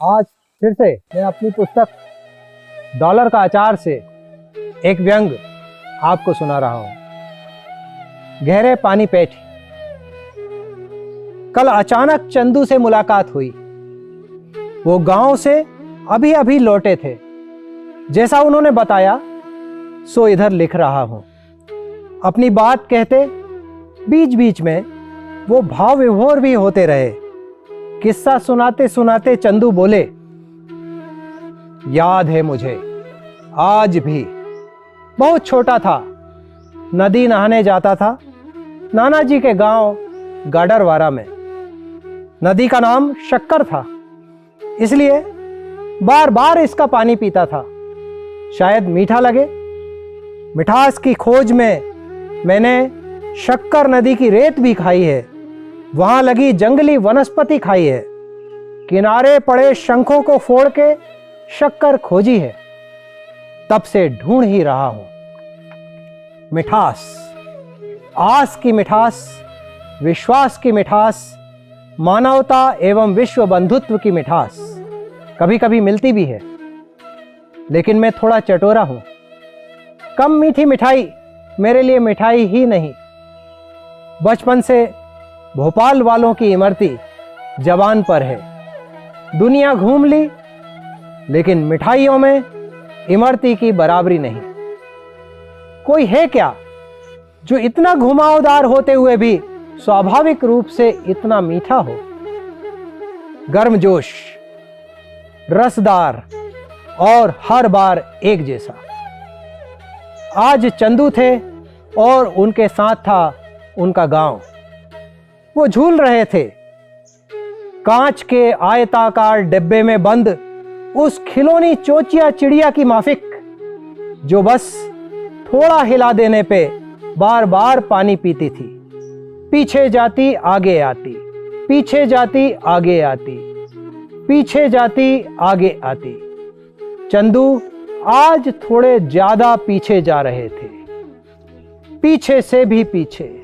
आज फिर से मैं अपनी पुस्तक डॉलर का अचार से एक व्यंग आपको सुना रहा हूं। गहरे पानी पेट। कल अचानक चंदू से मुलाकात हुई। वो गांव से अभी अभी लौटे थे। जैसा उन्होंने बताया सो इधर लिख रहा हूं। अपनी बात कहते बीच बीच में वो भाव विभोर भी होते रहे। किस्सा सुनाते सुनाते चंदू बोले, याद है मुझे आज भी। बहुत छोटा था, नदी नहाने जाता था नाना जी के गांव गाडरवारा में। नदी का नाम शक्कर था, इसलिए बार बार इसका पानी पीता था। शायद मीठा लगे। मिठास की खोज में मैंने शक्कर नदी की रेत भी खाई है, वहां लगी जंगली वनस्पति खाई है, किनारे पड़े शंखों को फोड़ के शक्कर खोजी है। तब से ढूंढ ही रहा हूं मिठास, आस की मिठास, विश्वास की मिठास, मानवता एवं विश्व बंधुत्व की मिठास। कभी कभी मिलती भी है, लेकिन मैं थोड़ा चटोरा हूं। कम मीठी मिठाई मेरे लिए मिठाई ही नहीं। बचपन से भोपाल वालों की इमरती जबान पर है। दुनिया घूम ली, लेकिन मिठाइयों में इमरती की बराबरी नहीं। कोई है क्या जो इतना घुमावदार होते हुए भी स्वाभाविक रूप से इतना मीठा हो? गर्मजोश, रसदार और हर बार एक जैसा। आज चंदू थे और उनके साथ था उनका गांव। वो झूल रहे थे कांच के आयताकार डिब्बे में बंद उस खिलौनी चोचिया चिड़िया की माफिक, जो बस थोड़ा हिला देने पे बार बार पानी पीती थी। पीछे जाती आगे आती, पीछे जाती आगे आती, पीछे जाती आगे आती। चंदू आज थोड़े ज्यादा पीछे जा रहे थे, पीछे से भी पीछे।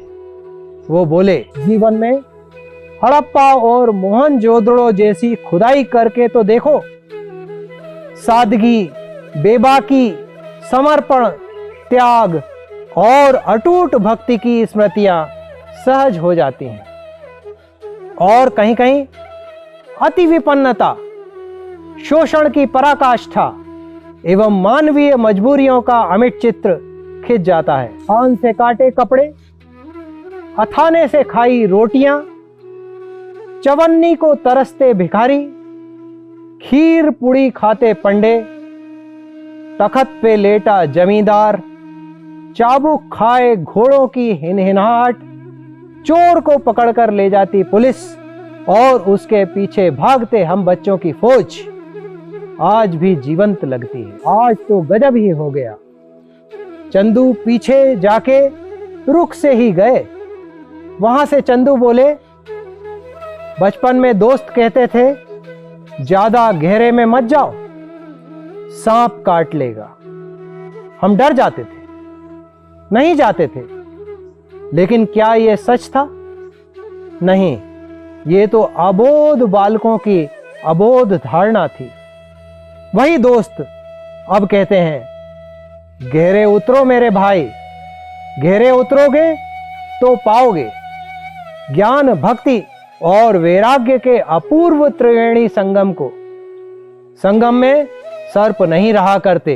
वो बोले, जीवन में हड़प्पा और मोहनजोदड़ो जैसी खुदाई करके तो देखो। सादगी, बेबाकी, समर्पण, त्याग और अटूट भक्ति की स्मृतियां सहज हो जाती हैं। और कहीं कहीं अति विपन्नता, शोषण की पराकाष्ठा एवं मानवीय मजबूरियों का अमिट चित्र खिंच जाता है। हाथ से काटे कपड़े, अथाने से खाई रोटियां, चवन्नी को तरसते भिखारी, खीर पुड़ी खाते पंडे, तखत पे लेटा जमींदार, चाबुक खाए घोड़ों की हिनहिनाहट, चोर को पकड़कर ले जाती पुलिस और उसके पीछे भागते हम बच्चों की फौज आज भी जीवंत लगती है। आज तो गजब ही हो गया। चंदू पीछे जाके रुख से ही गए। वहां से चंदू बोले, बचपन में दोस्त कहते थे ज्यादा गहरे में मत जाओ, सांप काट लेगा। हम डर जाते थे, नहीं जाते थे। लेकिन क्या यह सच था? नहीं, ये तो अबोध बालकों की अबोध धारणा थी। वही दोस्त अब कहते हैं, गहरे उतरो मेरे भाई, गहरे उतरोगे तो पाओगे ज्ञान, भक्ति और वैराग्य के अपूर्व त्रिवेणी संगम को। संगम में सर्प नहीं रहा करते।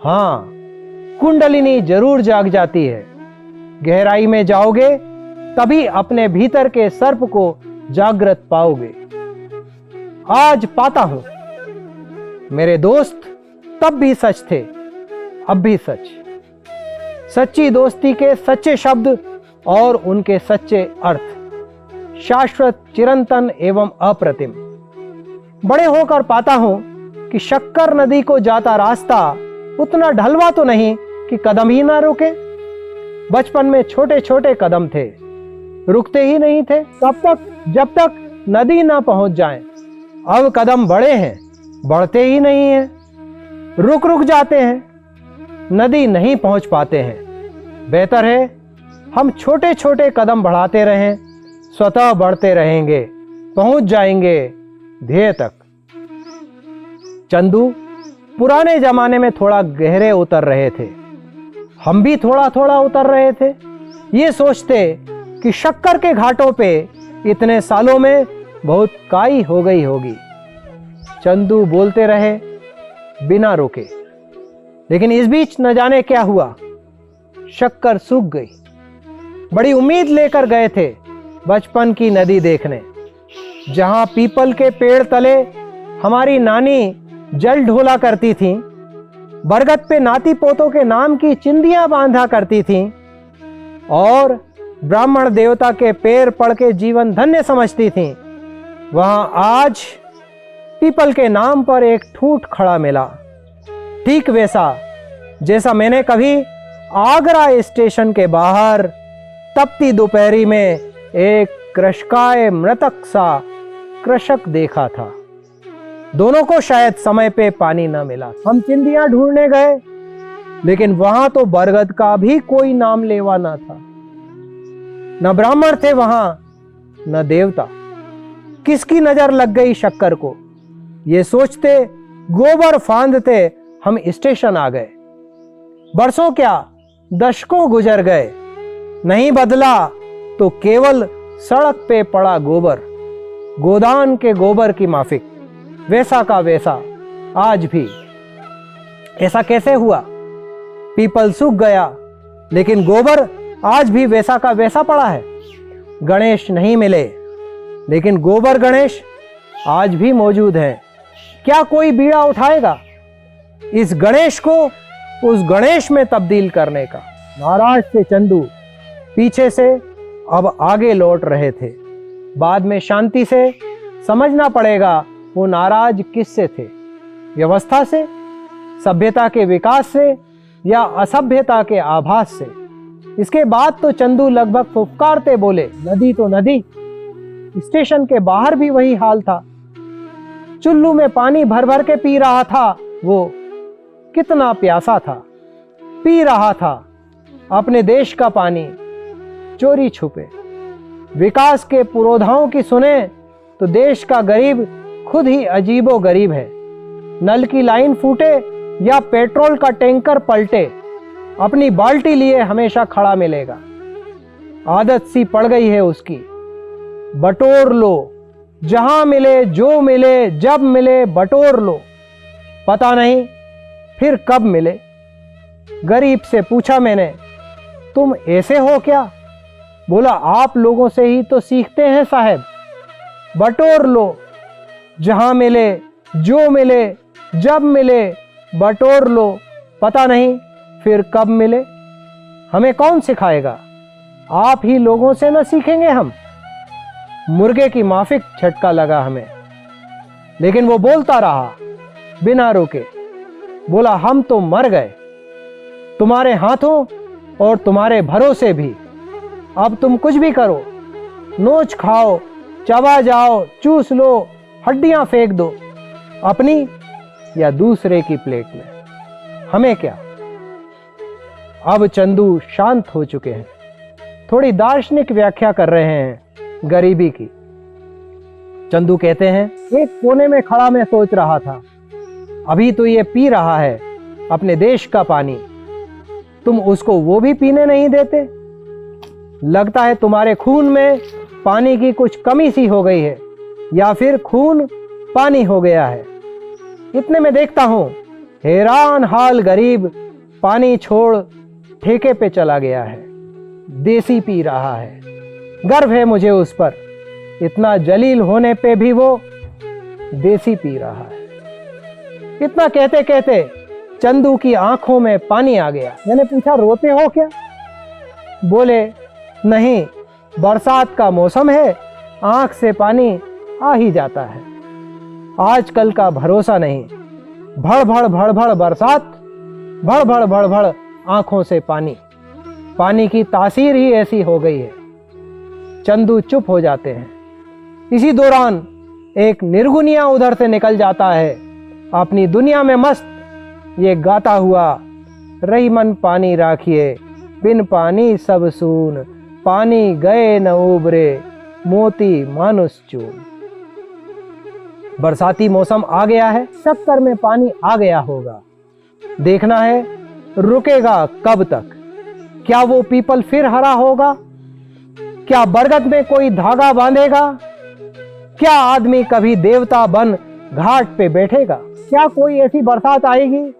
हां, कुंडलिनी जरूर जाग जाती है। गहराई में जाओगे तभी अपने भीतर के सर्प को जागृत पाओगे। आज पाता हूं मेरे दोस्त तब भी सच थे, अब भी सच। सच्ची दोस्ती के सच्चे शब्द और उनके सच्चे अर्थ, शाश्वत, चिरंतन एवं अप्रतिम। बड़े होकर पाता हूं कि शक्कर नदी को जाता रास्ता उतना ढलवा तो नहीं कि कदम ही ना रुके। बचपन में छोटे छोटे कदम थे, रुकते ही नहीं थे तब तक जब तक नदी ना पहुंच जाए। अब कदम बड़े हैं, बढ़ते ही नहीं हैं, रुक रुक जाते हैं, नदी नहीं पहुंच पाते हैं। बेहतर है हम छोटे छोटे कदम बढ़ाते रहें, स्वतः बढ़ते रहेंगे, पहुंच जाएंगे ध्येय तक। चंदू पुराने जमाने में थोड़ा गहरे उतर रहे थे, हम भी थोड़ा थोड़ा उतर रहे थे, ये सोचते कि शक्कर के घाटों पे इतने सालों में बहुत काई हो गई होगी। चंदू बोलते रहे बिना रुके, लेकिन इस बीच न जाने क्या हुआ, शक्कर सूख गई। बड़ी उम्मीद लेकर गए थे बचपन की नदी देखने, जहां पीपल के पेड़ तले हमारी नानी जल ढोला करती थीं, बरगद पे नाती पोतों के नाम की चिंदियां बांधा करती थीं और ब्राह्मण देवता के पैर पड़ के जीवन धन्य समझती थीं। वहां आज पीपल के नाम पर एक ठूंठ खड़ा मिला, ठीक वैसा जैसा मैंने कभी आगरा स्टेशन के बाहर तपती दोपहरी में एक कृषकाय मृतक सा कृषक देखा था। दोनों को शायद समय पे पानी न मिला। हम चिंदियां ढूंढने गए, लेकिन वहां तो बरगद का भी कोई नाम लेवा न था। न ब्राह्मण थे वहां, न देवता। किसकी नजर लग गई शक्कर को, ये सोचते गोबर फांदते हम स्टेशन आ गए। बरसों क्या दशकों गुजर गए, नहीं बदला तो केवल सड़क पे पड़ा गोबर, गोदान के गोबर की माफिक, वैसा का वैसा आज भी। ऐसा कैसे हुआ? पीपल सूख गया, लेकिन गोबर आज भी वैसा का वैसा पड़ा है। गणेश नहीं मिले, लेकिन गोबर गणेश आज भी मौजूद हैं। क्या कोई बीड़ा उठाएगा इस गणेश को उस गणेश में तब्दील करने का? नाराज थे चंदू, पीछे से अब आगे लौट रहे थे। बाद में शांति से समझना पड़ेगा वो नाराज किससे थे, व्यवस्था से, सभ्यता के विकास से या असभ्यता के आभास से। इसके बाद तो चंदू लगभग फुफकारते बोले, नदी तो नदी, स्टेशन के बाहर भी वही हाल था। चुल्लू में पानी भर भर के पी रहा था वो, कितना प्यासा था, पी रहा था अपने देश का पानी चोरी छुपे। विकास के पुरोधाओं की सुने तो देश का गरीब खुद ही अजीबो गरीब है। नल की लाइन फूटे या पेट्रोल का टैंकर पलटे, अपनी बाल्टी लिए हमेशा खड़ा मिलेगा। आदत सी पड़ गई है उसकी, बटोर लो, जहां मिले जो मिले जब मिले बटोर लो, पता नहीं फिर कब मिले। गरीब से पूछा मैंने, तुम ऐसे हो क्या? बोला, आप लोगों से ही तो सीखते हैं साहब। बटोर लो, जहां मिले जो मिले जब मिले बटोर लो, पता नहीं फिर कब मिले। हमें कौन सिखाएगा? आप ही लोगों से न सीखेंगे हम? मुर्गे की माफिक झटका लगा हमें, लेकिन वो बोलता रहा बिना रुके। बोला, हम तो मर गए तुम्हारे हाथों और तुम्हारे भरोसे भी। अब तुम कुछ भी करो, नोच खाओ, चबा जाओ, चूस लो, हड्डियां फेंक दो, अपनी या दूसरे की प्लेट में, हमें क्या। अब चंदू शांत हो चुके हैं, थोड़ी दार्शनिक व्याख्या कर रहे हैं गरीबी की। चंदू कहते हैं, एक कोने में खड़ा मैं सोच रहा था, अभी तो ये पी रहा है अपने देश का पानी, तुम उसको वो भी पीने नहीं देते। लगता है तुम्हारे खून में पानी की कुछ कमी सी हो गई है, या फिर खून पानी हो गया है। इतने में देखता हूं हैरान हाल गरीब पानी छोड़ ठेके पे चला गया है, देसी पी रहा है। गर्व है मुझे उस पर, इतना जलील होने पे भी वो देसी पी रहा है। इतना कहते कहते चंदू की आंखों में पानी आ गया। मैंने पूछा, रोते हो क्या? बोले, नहीं, बरसात का मौसम है, आंख से पानी आ ही जाता है। आजकल का भरोसा नहीं, भड़ भड़ भड़ भड़ बरसात, भड़ भड़ भड़ भड़ आंखों से पानी। पानी की तासीर ही ऐसी हो गई है। चंदू चुप हो जाते हैं। इसी दौरान एक निर्गुनिया उधर से निकल जाता है, अपनी दुनिया में मस्त, ये गाता हुआ, रही मन पानी राखिए, बिन पानी सब सून, पानी गए न उबरे, मोती मानुस चून। बरसाती मौसम आ गया है, शक्कर में पानी आ गया होगा। देखना है रुकेगा कब तक। क्या वो पीपल फिर हरा होगा? क्या बरगद में कोई धागा बांधेगा? क्या आदमी कभी देवता बन घाट पे बैठेगा? क्या कोई ऐसी बरसात आएगी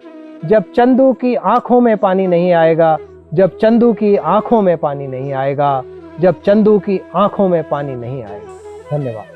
जब चंदू की आंखों में पानी नहीं आएगा? जब चंदू की आंखों में पानी नहीं आएगा, जब चंदू की आंखों में पानी नहीं आएगा। धन्यवाद।